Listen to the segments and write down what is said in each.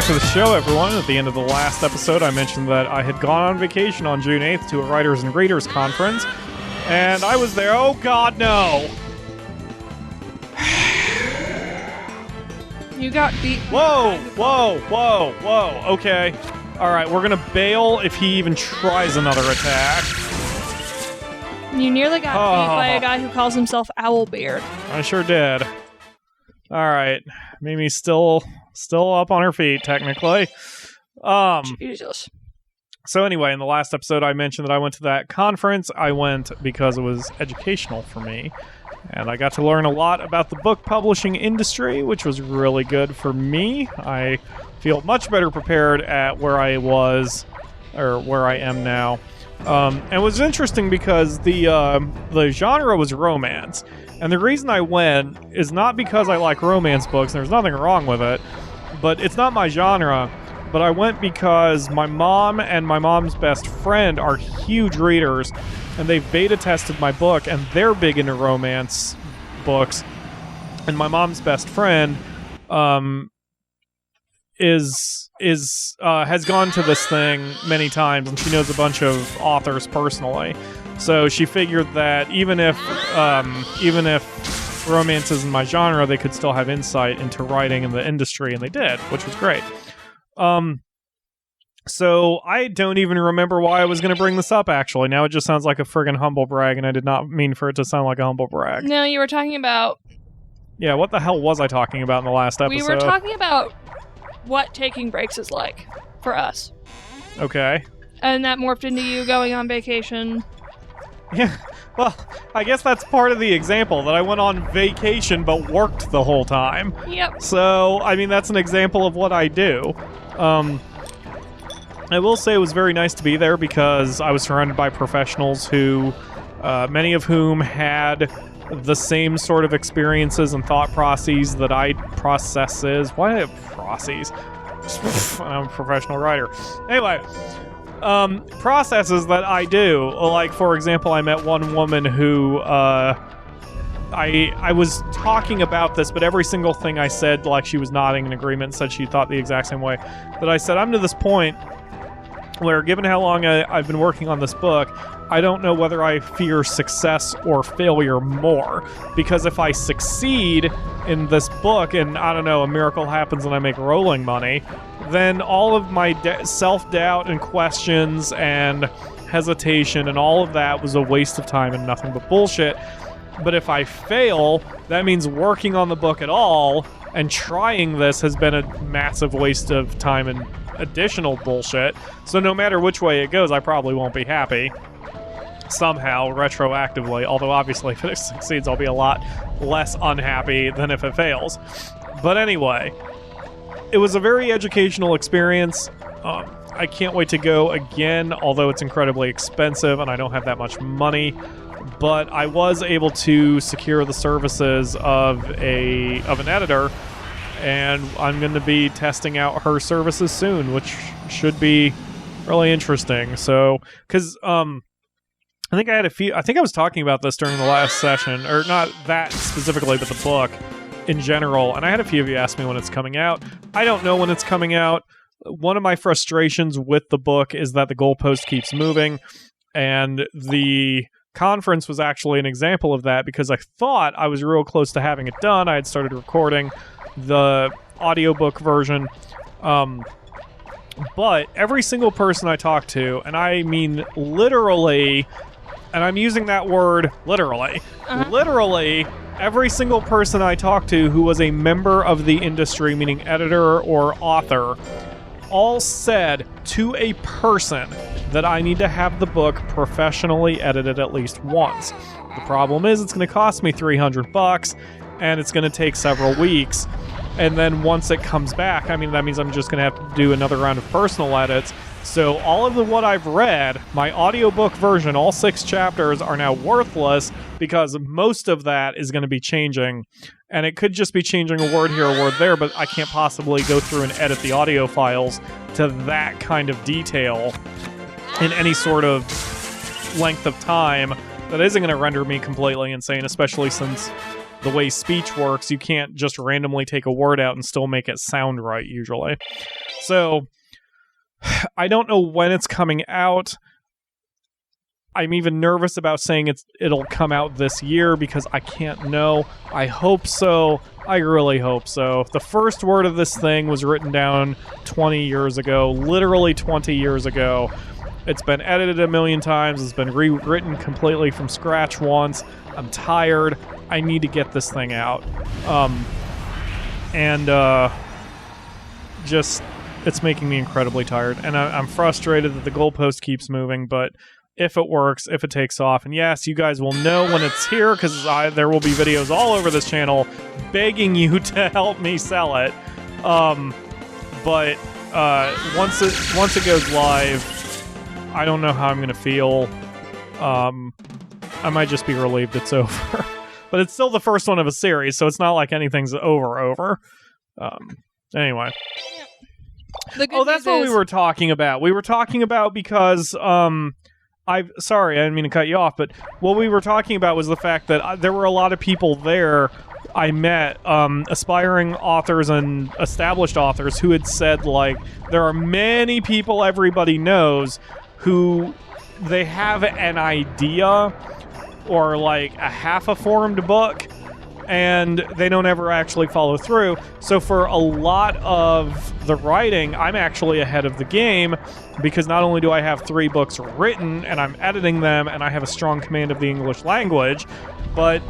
back to the show, everyone. At the end of the last episode, I mentioned that I had gone on vacation on June 8th to a Writers and Readers conference, and I was there. Oh, God, no! You got beat. Whoa, whoa, whoa, whoa. Okay. Alright, we're gonna bail if he even tries another attack. You nearly got beat by a guy who calls himself Owlbeard. I sure did. Alright. Mimi's still up on her feet, technically. Jesus. So anyway, in the last episode, I mentioned that I went to that conference. I went because it was educational for me. And I got to learn a lot about the book publishing industry, which was really good for me. I feel much better prepared at where I was, or where I am now. And it was interesting because the genre was romance. And the reason I went is not because I like romance books, and there's nothing wrong with it, but it's not my genre. But I went because my mom and my mom's best friend are huge readers, and they've beta tested my book, and they're big into romance books. And my mom's best friend has gone to this thing many times, and she knows a bunch of authors personally. So she figured that even if romance isn't my genre, they could still have insight into writing in the industry, and they did, which was great. So I don't even remember why I was going to bring this up, actually. Now it just sounds like a friggin' humble brag, and I did not mean for it to sound like a humble brag. No, you were talking about... Yeah, what the hell was I talking about in the last episode? We were talking about what taking breaks is like for us. Okay. And that morphed into you going on vacation. Yeah, well, I guess that's part of the example, that I went on vacation but worked the whole time. Yep. So, I mean, that's an example of what I do. I will say it was very nice to be there because I was surrounded by professionals who, many of whom had the same sort of experiences and thought processes that I'm a professional writer. Anyway, processes that I do. Like, for example, I met one woman who, I was talking about this, but every single thing I said, like, she was nodding in agreement, said she thought the exact same way. But I said, I'm to this point where, given how long I've been working on this book, I don't know whether I fear success or failure more. Because if I succeed in this book, and, I don't know, a miracle happens and I make rolling money, then all of my self-doubt and questions and hesitation and all of that was a waste of time and nothing but bullshit. But if I fail, that means working on the book at all and trying this has been a massive waste of time and additional bullshit. So no matter which way it goes, I probably won't be happy. Somehow, retroactively. Although, obviously, if it succeeds, I'll be a lot less unhappy than if it fails. But anyway, it was a very educational experience. I can't wait to go again, although it's incredibly expensive and I don't have that much money. But I was able to secure the services of an editor, and I'm going to be testing out her services soon, which should be really interesting. So, because I think I was talking about this during the last session, or not that specifically, but the book in general, and I had a few of you ask me when it's coming out. I don't know when it's coming out. One of my frustrations with the book is that the goalpost keeps moving, and the conference was actually an example of that, because I thought I was real close to having it done. I had started recording the audiobook version, but every single person I talked to, and I mean literally, and I'm using that word literally, literally every single person I talked to who was a member of the industry, meaning editor or author, all said to a person that I need to have the book professionally edited at least once. The problem is it's going to cost me $300, and it's going to take several weeks. And then once it comes back, I mean, that means I'm just going to have to do another round of personal edits. So all of what I've read, my audiobook version, all 6 chapters, are now worthless because most of that is going to be changing. And it could just be changing a word here, a word there, but I can't possibly go through and edit the audio files to that kind of detail in any sort of length of time. That isn't going to render me completely insane, especially since the way speech works, you can't just randomly take a word out and still make it sound right, usually. So I don't know when it's coming out. I'm even nervous about saying it'll come out this year because I can't know. I hope so. I really hope so. The first word of this thing was written down 20 years ago, literally 20 years ago. It's been edited a million times. It's been rewritten completely from scratch once. I'm tired. I need to get this thing out. Just, it's making me incredibly tired. And I'm frustrated that the goalpost keeps moving, but if it works, if it takes off, and yes, you guys will know when it's here because there will be videos all over this channel begging you to help me sell it. But once it goes live, I don't know how I'm gonna feel. I might just be relieved it's over, but it's still the first one of a series, so it's not like anything's over. Anyway. That's what we were talking about. We were talking about because sorry, I didn't mean to cut you off, but what we were talking about was the fact that there were a lot of people there I met, aspiring authors and established authors who had said, like, there are many people everybody knows who they have an idea or, like, a half-a-formed book, and they don't ever actually follow through. So for a lot of the writing, I'm actually ahead of the game because not only do I have 3 books written and I'm editing them and I have a strong command of the English language, but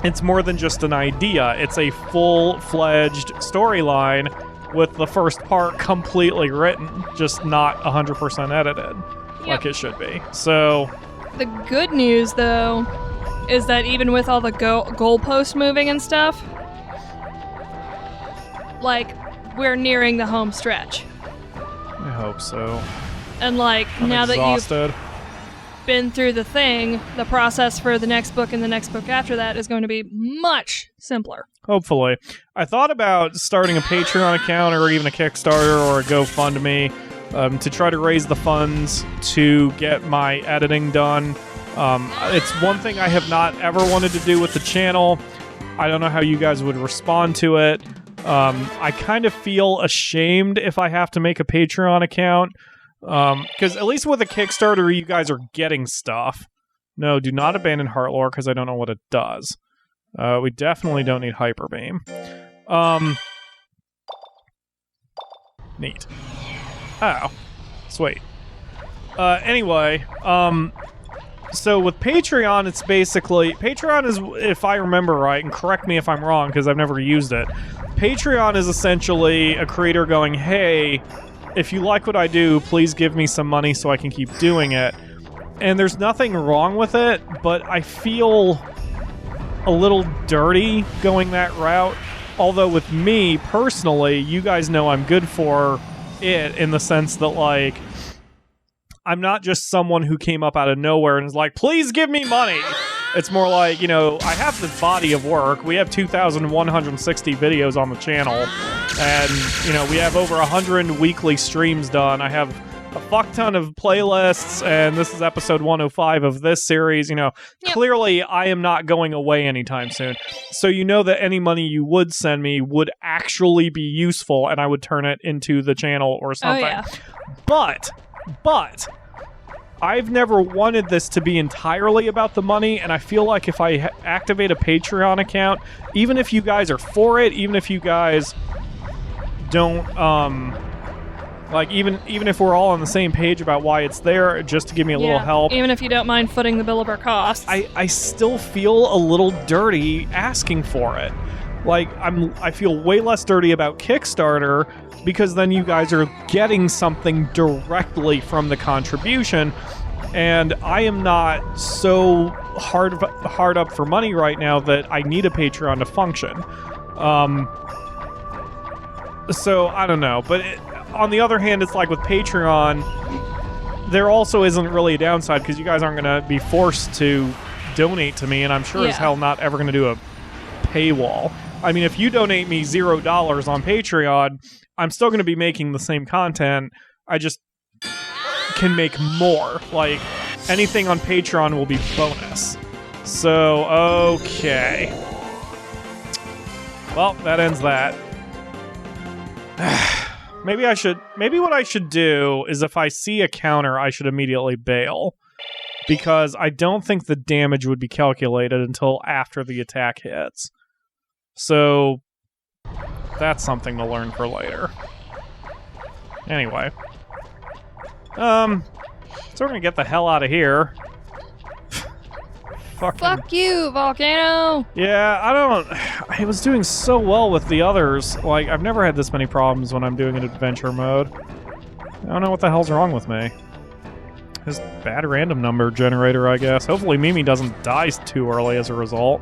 it's more than just an idea. It's a full-fledged storyline with the first part completely written, just not 100% edited like it should be. So the good news, though, is that even with all the goalpost moving and stuff, like, we're nearing the home stretch. I hope so. And, like, now exhausted. that you've been through the thing, the process for the next book and the next book after that is going to be much simpler. Hopefully. I thought about starting a Patreon account or even a Kickstarter or a GoFundMe to try to raise the funds to get my editing done. It's one thing I have not ever wanted to do with the channel. I don't know how you guys would respond to it. I kind of feel ashamed if I have to make a Patreon account. Because at least with a Kickstarter, you guys are getting stuff. No, do not abandon Heartlore because I don't know what it does. We definitely don't need Hyper Beam. Neat. Oh, sweet. Anyway, so with Patreon, it's basically... Patreon is, if I remember right, and correct me if I'm wrong because I've never used it, Patreon is essentially a creator going, hey, if you like what I do, please give me some money so I can keep doing it. And there's nothing wrong with it, but I feel a little dirty going that route. Although with me, personally, you guys know I'm good for it in the sense that, like, I'm not just someone who came up out of nowhere and is like, please give me money. It's more like, you know, I have this body of work. We have 2,160 videos on the channel. And, you know, we have over 100 weekly streams done. I have a fuck ton of playlists, and this is episode 105 of this series. You know, clearly I am not going away anytime soon. So you know that any money you would send me would actually be useful, and I would turn it into the channel or something. Oh, yeah. But I've never wanted this to be entirely about the money, and I feel like if I activate a Patreon account, even if you guys are for it, even if you guys don't, like, even if we're all on the same page about why it's there, just to give me a little help. Even if you don't mind footing the bill of our costs. I still feel a little dirty asking for it. Like, I feel way less dirty about Kickstarter because then you guys are getting something directly from the contribution, and I am not so hard up for money right now that I need a Patreon to function. So I don't know, but on the other hand, it's like with Patreon, there also isn't really a downside because you guys aren't going to be forced to donate to me, and I'm sure as hell not ever going to do a paywall. I mean, if you donate me $0 on Patreon, I'm still going to be making the same content. I just can make more. Like, anything on Patreon will be bonus. So, okay. Well, that ends that. Maybe what I should do is if I see a counter, I should immediately bail. Because I don't think the damage would be calculated until after the attack hits. So, that's something to learn for later. Anyway. So we're gonna get the hell out of here. Fuck you, volcano! Yeah, I was doing so well with the others. Like, I've never had this many problems when I'm doing an adventure mode. I don't know what the hell's wrong with me. This bad random number generator, I guess. Hopefully Mimi doesn't die too early as a result.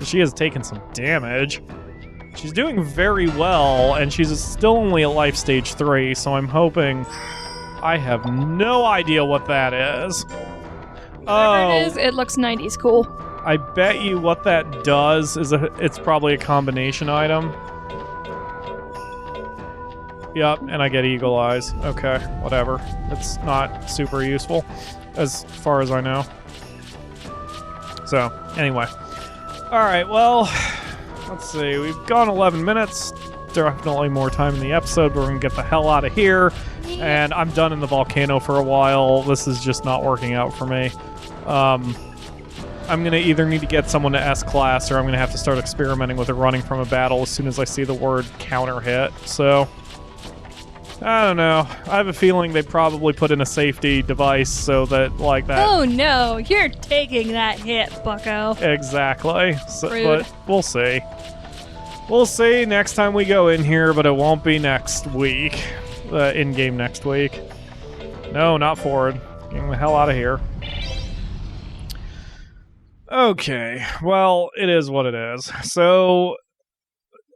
She has taken some damage. She's doing very well, and she's still only at life stage 3, so I'm hoping... I have no idea what that is. Whatever it is, it looks 90s cool. I bet you what that does is it's probably a combination item. Yep, and I get eagle eyes. Okay, whatever. It's not super useful, as far as I know. So, anyway. Alright, well, let's see. We've gone 11 minutes. Definitely more time in the episode, but we're going to get the hell out of here. And I'm done in the volcano for a while. This is just not working out for me. I'm going to either need to get someone to S-class, or I'm going to have to start experimenting with it running from a battle as soon as I see the word counter hit. So, I don't know. I have a feeling they probably put in a safety device so that, like that... Oh no, you're taking that hit, bucko. Exactly. So, Rude. but we'll see. We'll see next time we go in here, but it won't be next week. In-game next week. No, not forward. Getting the hell out of here. Okay, well, it is what it is. So,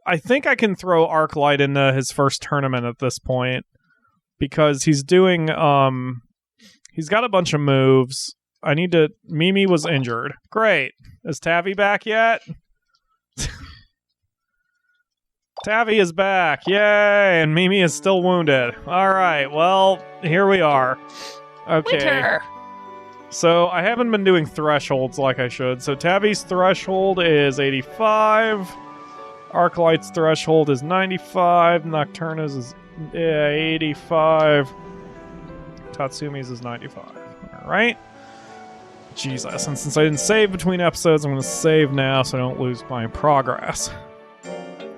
I think I can throw Arclight into his first tournament at this point. Because he's doing, he's got a bunch of moves. I need to... Mimi was injured. Great. Is Tavi back yet? Tavi is back. Yay! And Mimi is still wounded. Alright, well, here we are. Okay. Winter. So, I haven't been doing thresholds like I should. So, Tavi's threshold is 85. Arclight's threshold is 95. Nocturna's is 85. Tatsumi's is 95. Alright. Jesus. And since I didn't save between episodes, I'm going to save now so I don't lose my progress.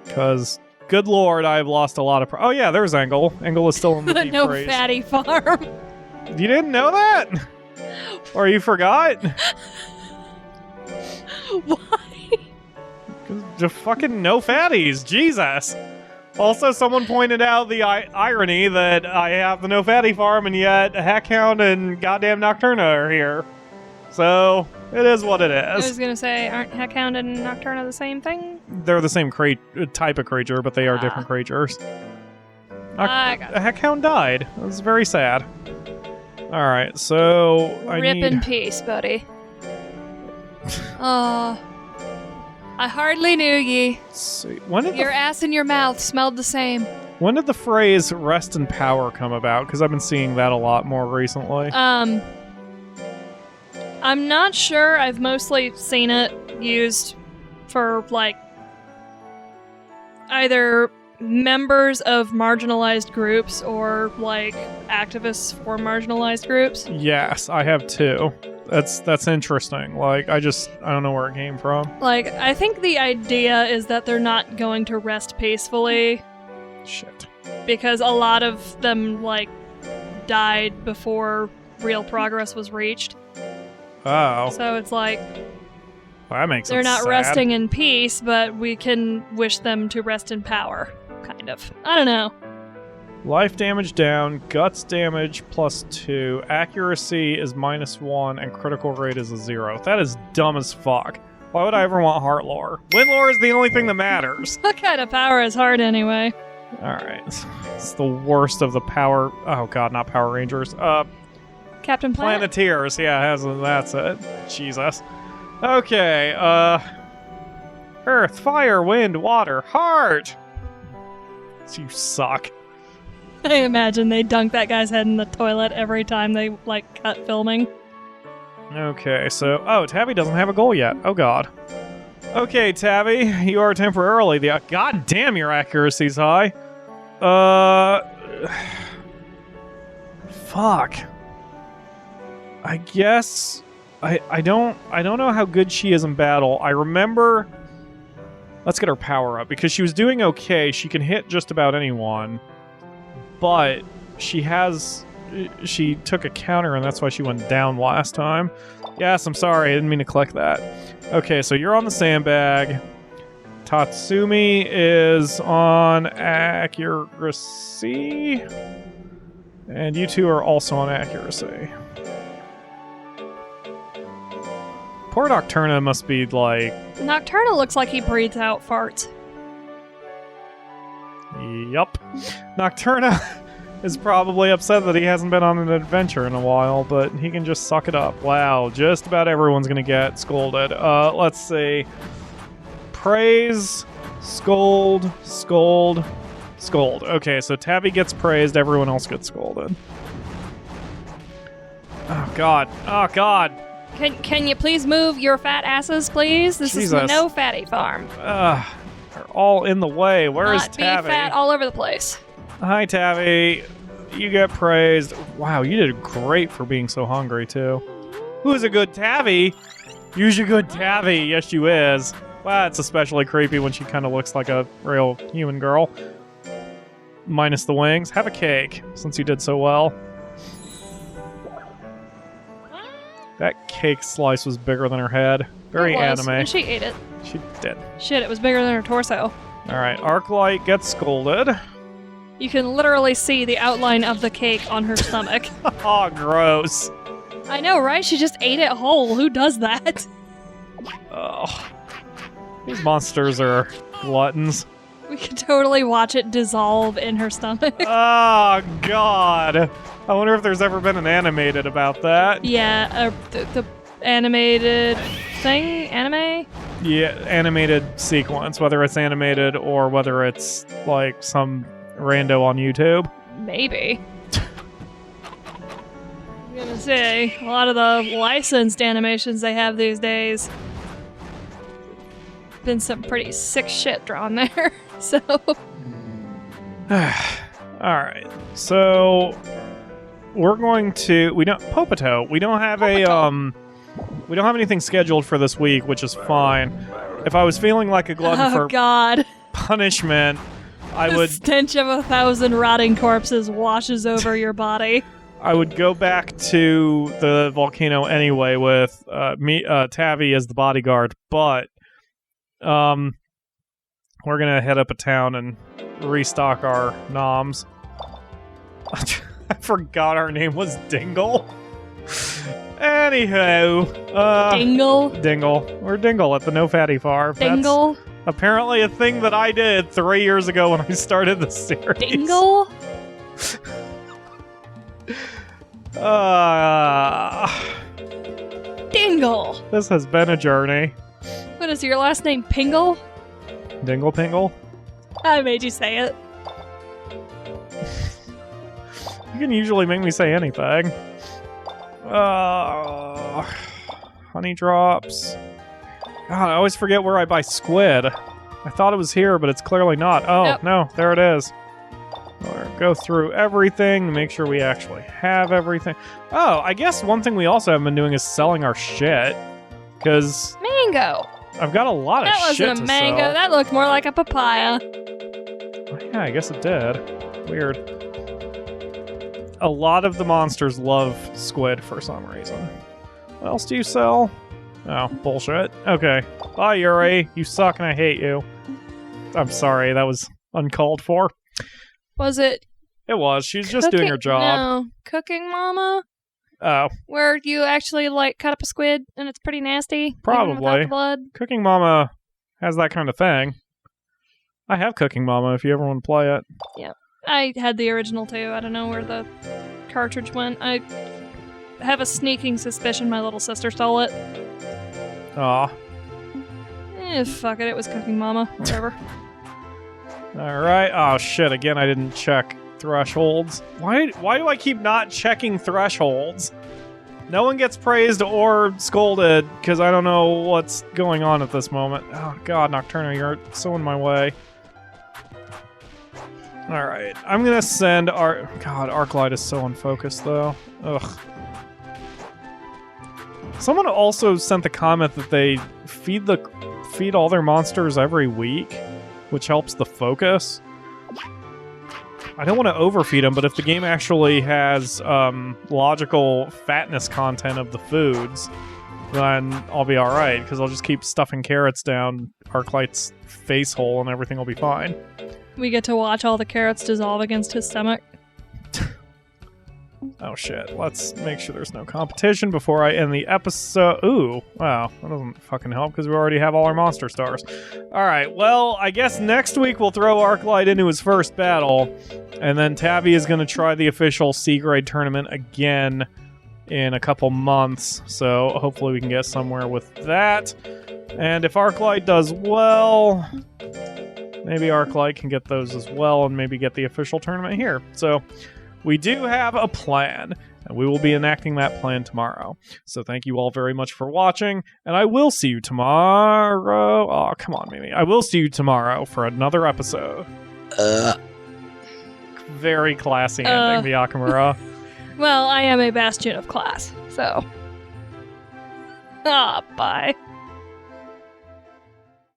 Because, good lord, I've lost a lot of... Oh yeah, there's Engel. Engel is still in the deep No freeze. fatty farm. You didn't know that? Or you forgot? Why? Just fucking no fatties. Jesus. Also, someone pointed out the irony that I have the no fatty farm and yet Hackhound and goddamn Nocturna are here. So, it is what it I is. was gonna say, aren't Hackhound and Nocturna the same thing? They're the same type of creature, but they are different creatures. I got it. Heckhound died. It was very sad. Alright, so I Rip need... in peace, buddy. Oh, I hardly knew ye. See, when did Your ass in your mouth smelled the same. when did the phrase rest in power come about? Because I've been seeing that a lot more recently. I'm not sure. I've mostly seen it used for, like, either members of marginalized groups or, like, activists for marginalized groups. Yes, I have too. That's interesting. Like, I don't know where it came from. Like, I think the idea is that they're not going to rest peacefully Shit. because a lot of them, like, died before real progress was reached. Oh. So it's like, Well, that makes they're it not sad. resting in peace, but we can wish them to rest in power. Kind of. I don't know. Life damage down, guts damage +2, accuracy is -1, and critical rate is a 0. That is dumb as fuck. Why would I ever want heart lore? Wind lore is the only thing that matters. What kind of power is hard anyway? Alright. It's the worst of the power... Oh god, not Power Rangers. Captain Planet? Planeteers, yeah, that's it. Jesus. Okay, Earth, fire, wind, water, heart! You suck. I imagine they dunk that guy's head in the toilet every time they, like, cut filming. Okay, so... Oh, Tabby doesn't have a goal yet. Oh god. Okay, Tabby, you are temporarily the... God damn, your accuracy's high. Fuck. I guess I don't know how good she is in battle. I remember. Let's get her power up because she was doing okay. She can hit just about anyone, but she took a counter and that's why she went down last time. Yes, I'm sorry. I didn't mean to click that. Okay, so you're on the sandbag. Tatsumi is on accuracy. And you two are also on accuracy. Poor Nocturna must be like... Nocturna looks like he breathes out farts. Yup. Nocturna is probably upset that he hasn't been on an adventure in a while, but he can just suck it up. Wow, just about everyone's gonna get scolded. Let's see. Praise, scold, scold, scold. Okay, so Tabby gets praised, everyone else gets scolded. Oh god. Oh god. Can you please move your fat asses, please? This is Jesus. no fatty farm. They're all in the way. Where is Not be Tabby? fat all over the place. Hi, Tabby. You get praised. Wow, you did great for being so hungry, too. Who's a good Tabby? You's a good Tabby. Yes, you is. Wow, it's especially creepy when she kind of looks like a real human girl. Minus the wings. Have a cake, since you did so well. That cake slice was bigger than her head. Very It was, anime. and she ate it. She did. Shit, it was bigger than her torso. Alright, Arclight gets scolded. You can literally see the outline of the cake on her stomach. Oh, gross. I know, right? She just ate it whole. Who does that? Oh. These monsters are gluttons. We could totally watch it dissolve in her stomach. Oh, God. I wonder if there's ever been an animated about that. Yeah, the animated thing? Anime? Yeah, animated sequence, whether it's animated or whether it's like some rando on YouTube. Maybe. I'm gonna say, a lot of the licensed animations they have these days, been some pretty sick shit drawn there. So. Alright, so we're going to we don't have we don't have anything scheduled for this week, which is fine. If I was feeling like a glutton for God. punishment, I The would stench of 1,000 rotting corpses washes over your body. I would go back to the volcano anyway with Tavi as the bodyguard, but we're gonna head up a town and restock our noms. I forgot our name was Dingle. Anywho, Dingle. We're Dingle at the No Fatty Farm. Dingle. That's apparently a thing that I did 3 years ago when I started the series. Dingle. Dingle. This has been a journey. What is your last name? Pingle? Dingle Pingle? I made you say it. You can usually make me say anything. Honey drops. God, I always forget where I buy squid. I thought it was here, but it's clearly not. Oh, Nope. No, there it is. We'll go through everything to make sure we actually have everything. Oh, I guess one thing we also haven't been doing is selling our shit. Because Mango. I've got a lot of That shit wasn't to a mango. sell. That looked more like a papaya. Oh, yeah, I guess it did. Weird. A lot of the monsters love squid for some reason. What else do you sell? Oh, bullshit. Okay. Bye, Yuri. You suck and I hate you. I'm sorry, that was uncalled for. Was it? It was. She was just doing her job. No. Cooking Mama? Oh, Where you actually, like, cut up a squid and it's pretty nasty? even Probably. without the blood? Cooking Mama has that kind of thing. I have Cooking Mama if you ever want to play it. I had the original too. I don't know where the cartridge went. I have a sneaking suspicion my little sister stole it. Aw. Fuck it. It was Cooking Mama. Whatever. Alright. Oh, shit. Again, I didn't check thresholds. Why do I keep not checking thresholds? No one gets praised or scolded because I don't know what's going on at this moment. Oh, God, Nocturna, you're so in my way. All right, I'm gonna send God, Arclight is so unfocused though. Ugh. Someone also sent the comment that they feed all their monsters every week, which helps the focus. I don't want to overfeed them, but if the game actually has logical fatness content of the foods, then I'll be alright, because I'll just keep stuffing carrots down Arclight's face hole and everything will be fine. We get to watch all the carrots dissolve against his stomach. Oh shit, let's make sure there's no competition before I end the episode. Ooh, wow, that doesn't fucking help because we already have all our monster stars. Alright, well, I guess next week we'll throw Arclight into his first battle, and then Tabby is going to try the official C-grade tournament again in a couple months, so hopefully we can get somewhere with that. And if Arclight does well, maybe Arclight can get those as well and maybe get the official tournament here. So we do have a plan, and we will be enacting that plan tomorrow. So thank you all very much for watching, and I will see you tomorrow. Oh, come on, Mimi. I will see you tomorrow for another episode. Very classy ending, Myakamura. Well, I am a bastion of class, so... bye.